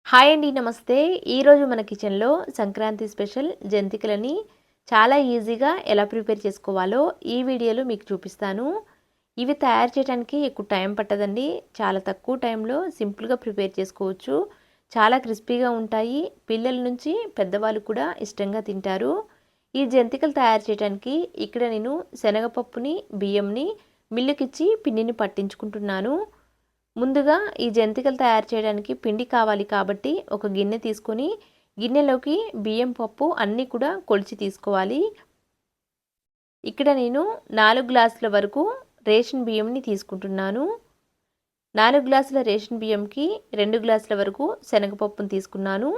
Hi అండి, నమస్తే. ఈరోజు మన కిచెన్లో సంక్రాంతి స్పెషల్ జంతికలని చాలా ఈజీగా ఎలా ప్రిపేర్ చేసుకోవాలో ఈ వీడియోలో మీకు చూపిస్తాను. ఇవి తయారు చేయడానికి ఎక్కువ టైం పట్టదండి. చాలా తక్కువ టైంలో సింపుల్గా ప్రిపేర్ చేసుకోవచ్చు. చాలా క్రిస్పీగా ఉంటాయి. పిల్లల నుంచి పెద్దవాళ్ళు కూడా ఇష్టంగా తింటారు. ఈ జంతికలు తయారు చేయడానికి ఇక్కడ నేను శనగపప్పుని, బియ్యంని మిల్లుకిచ్చి పిండిని పట్టించుకుంటున్నాను. ముందుగా ఈ జంతికలు తయారు చేయడానికి పిండి కావాలి కాబట్టి ఒక గిన్నె తీసుకొని గిన్నెలోకి బియ్యం పప్పు అన్నీ కూడా కొలిచి తీసుకోవాలి. ఇక్కడ నేను 4 గ్లాసుల వరకు రేషన్ బియ్యంని తీసుకుంటున్నాను. 4 గ్లాసుల రేషన్ బియ్యంకి 2 గ్లాసుల వరకు శనగపప్పును తీసుకున్నాను.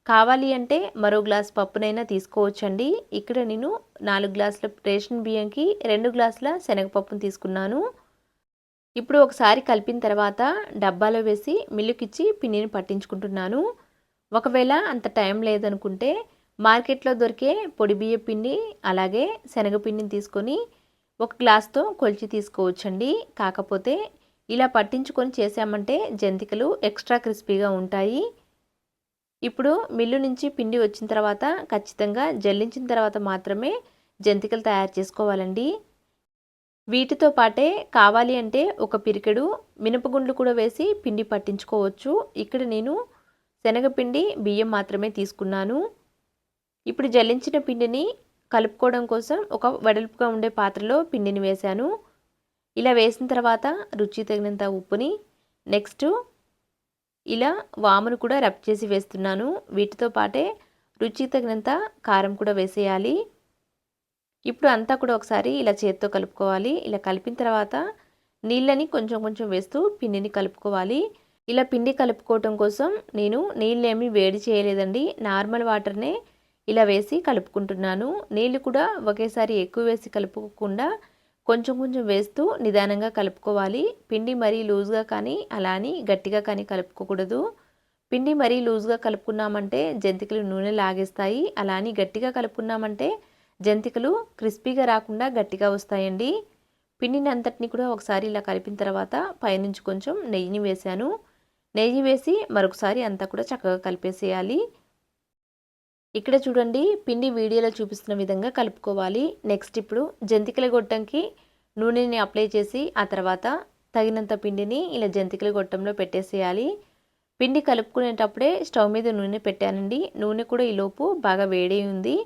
కావాలి అంటే మరో గ్లాస్ పప్పునైనా తీసుకోవచ్చండి. ఇక్కడ నేను 4 గ్లాసుల రేషన్ బియ్యంకి 2 గ్లాసుల శనగపప్పును తీసుకున్నాను. ఇప్పుడు ఒకసారి కలిపిన తర్వాత డబ్బాలో వేసి మిల్లుకిచ్చి పిండిని పట్టించుకుంటున్నాను. ఒకవేళ అంత టైం లేదనుకుంటే మార్కెట్లో దొరికే పొడి బియ్య పిండి అలాగే శనగపిండిని తీసుకొని ఒక గ్లాస్తో కొలిచి తీసుకోవచ్చండి. కాకపోతే ఇలా పట్టించుకొని చేసామంటే జంతికలు ఎక్స్ట్రా క్రిస్పీగా ఉంటాయి. ఇప్పుడు మిల్లు నుంచి పిండి వచ్చిన తర్వాత ఖచ్చితంగా జల్లించిన తర్వాత మాత్రమే జంతికలు తయారు చేసుకోవాలండి. వీటితో పాటే కావాలి అంటే ఒక పిరికెడు మినపగుండ్లు కూడా వేసి పిండి పట్టించుకోవచ్చు. ఇక్కడ నేను శనగపిండి, బియ్యం మాత్రమే తీసుకున్నాను. ఇప్పుడు జల్లించిన పిండిని కలుపుకోవడం కోసం ఒక వెడల్పుగా ఉండే పాత్రలో పిండిని వేశాను. ఇలా వేసిన తర్వాత రుచి తగినంత ఉప్పుని, నెక్స్ట్ ఇలా వామును కూడా రబ్ చేసి వేస్తున్నాను. వీటితో పాటే రుచి తగినంత కారం కూడా వేసేయాలి. ఇప్పుడు అంతా కూడా ఒకసారి ఇలా చేత్తో కలుపుకోవాలి. ఇలా కలిపిన తర్వాత నీళ్ళని కొంచెం కొంచెం వేస్తూ పిండిని కలుపుకోవాలి. ఇలా పిండి కలుపుకోవటం కోసం నేను నీళ్ళేమీ వేడి చేయలేదండి. నార్మల్ వాటర్నే ఇలా వేసి కలుపుకుంటున్నాను. నీళ్ళు కూడా ఒకేసారి ఎక్కువ వేసి కలుపుకోకుండా కొంచెం కొంచెం వేస్తూ నిదానంగా కలుపుకోవాలి. పిండి మరీ లూజ్గా కానీ అలా అని గట్టిగా కానీ కలుపుకోకూడదు. పిండి మరీ లూజ్గా కలుపుకున్నామంటే జంతికలు నూనె లాగేస్తాయి. అలా అని గట్టిగా కలుపుకున్నామంటే జంతికలు క్రిస్పీగా రాకుండా గట్టిగా వస్తాయండి. పిండిని అంతటిని కూడా ఒకసారి ఇలా కలిపిన తర్వాత పైనుంచి కొంచెం నెయ్యిని వేశాను. నెయ్యి వేసి మరొకసారి అంతా కూడా చక్కగా కలిపేసేయాలి. ఇక్కడ చూడండి, పిండి వీడియోలో చూపిస్తున్న విధంగా కలుపుకోవాలి. నెక్స్ట్ ఇప్పుడు జంతికల గొట్టంకి నూనెని అప్లై చేసి ఆ తర్వాత తగినంత పిండిని ఇలా జంతికల గొట్టంలో పెట్టేసేయాలి. పిండి కలుపుకునేటప్పుడే స్టవ్ మీద నూనె పెట్టానండి. నూనె కూడా ఈలోపు బాగా వేడి ఉంది.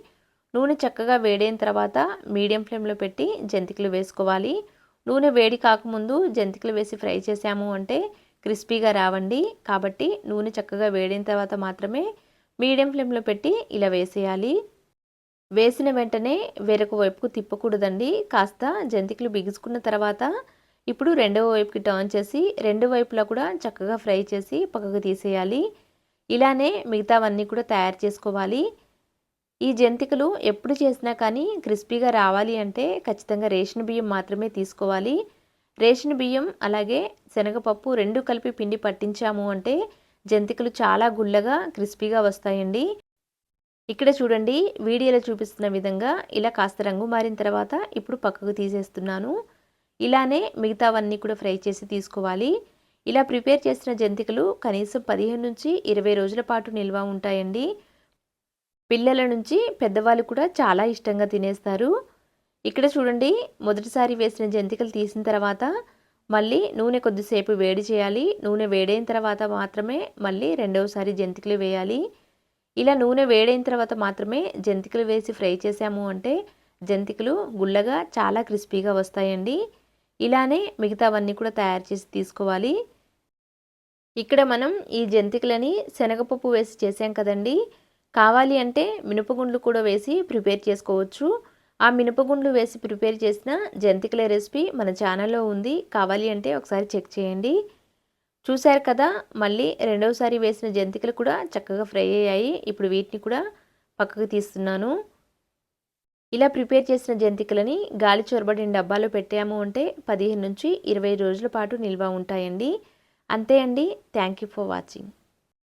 నూనె చక్కగా వేడైన తర్వాత మీడియం ఫ్లేమ్లో పెట్టి జంతికలు వేసుకోవాలి. నూనె వేడి కాకముందు జంతికలు వేసి ఫ్రై చేసాము అంటే క్రిస్పీగా రావండి. కాబట్టి నూనె చక్కగా వేడైన తర్వాత మాత్రమే మీడియం ఫ్లేమ్లో పెట్టి ఇలా వేసేయాలి. వేసిన వెంటనే వేరొక వైపుకు తిప్పకూడదండి. కాస్త జంతికలు బిగుసుకున్న తర్వాత ఇప్పుడు రెండవ వైపుకి టర్న్ చేసి రెండు వైపులా కూడా చక్కగా ఫ్రై చేసి పక్కకు తీసేయాలి. ఇలానే మిగతావన్నీ కూడా తయారు చేసుకోవాలి. ఈ జంతికలు ఎప్పుడు చేసినా కానీ క్రిస్పీగా రావాలి అంటే ఖచ్చితంగా రేషన్ బియ్యం మాత్రమే తీసుకోవాలి. రేషన్ బియ్యం అలాగే శనగపప్పు రెండు కలిపి పిండి పట్టించాము అంటే జంతికలు చాలా గుల్లగా క్రిస్పీగా వస్తాయండి. ఇక్కడ చూడండి, వీడియోలో చూపిస్తున్న విధంగా ఇలా కాస్త రంగు మారిన తర్వాత ఇప్పుడు పక్కకు తీసేస్తున్నాను. ఇలానే మిగతావన్నీ కూడా ఫ్రై చేసి తీసుకోవాలి. ఇలా ప్రిపేర్ చేసిన జంతికలు కనీసం 15 నుంచి 20 రోజుల పాటు నిల్వ ఉంటాయండి. పిల్లల నుంచి పెద్దవాళ్ళు కూడా చాలా ఇష్టంగా తినేస్తారు. ఇక్కడ చూడండి, మొదటిసారి వేసిన జంతికలు తీసిన తర్వాత మళ్ళీ నూనె కొద్దిసేపు వేడి చేయాలి. నూనె వేడైన తర్వాత మాత్రమే మళ్ళీ రెండవసారి జంతికలు వేయాలి. ఇలా నూనె వేడైన తర్వాత మాత్రమే జంతికలు వేసి ఫ్రై చేసాము అంటే జంతికలు గుల్లగా చాలా క్రిస్పీగా వస్తాయండి. ఇలానే మిగతావన్నీ కూడా తయారు చేసి తీసుకోవాలి. ఇక్కడ మనం ఈ జంతికలని శనగపప్పు వేసి చేసాం కదండి. కావాలి అంటే మినపగుండ్లు కూడా వేసి ప్రిపేర్ చేసుకోవచ్చు. ఆ మినపగుండ్లు వేసి ప్రిపేర్ చేసిన జంతికల రెసిపీ మన ఛానల్లో ఉంది. కావాలి అంటే ఒకసారి చెక్ చేయండి. చూశారు కదా, మళ్ళీ రెండవసారి వేసిన జంతికలు కూడా చక్కగా ఫ్రై అయ్యాయి. ఇప్పుడు వీటిని కూడా పక్కకు తీస్తున్నాను. ఇలా ప్రిపేర్ చేసిన జంతికలని గాలి చొరబడిన డబ్బాలో పెట్టాము అంటే 15 నుంచి 20 రోజుల పాటు నిల్వ ఉంటాయండి. అంతే అండి. Thank you for watching.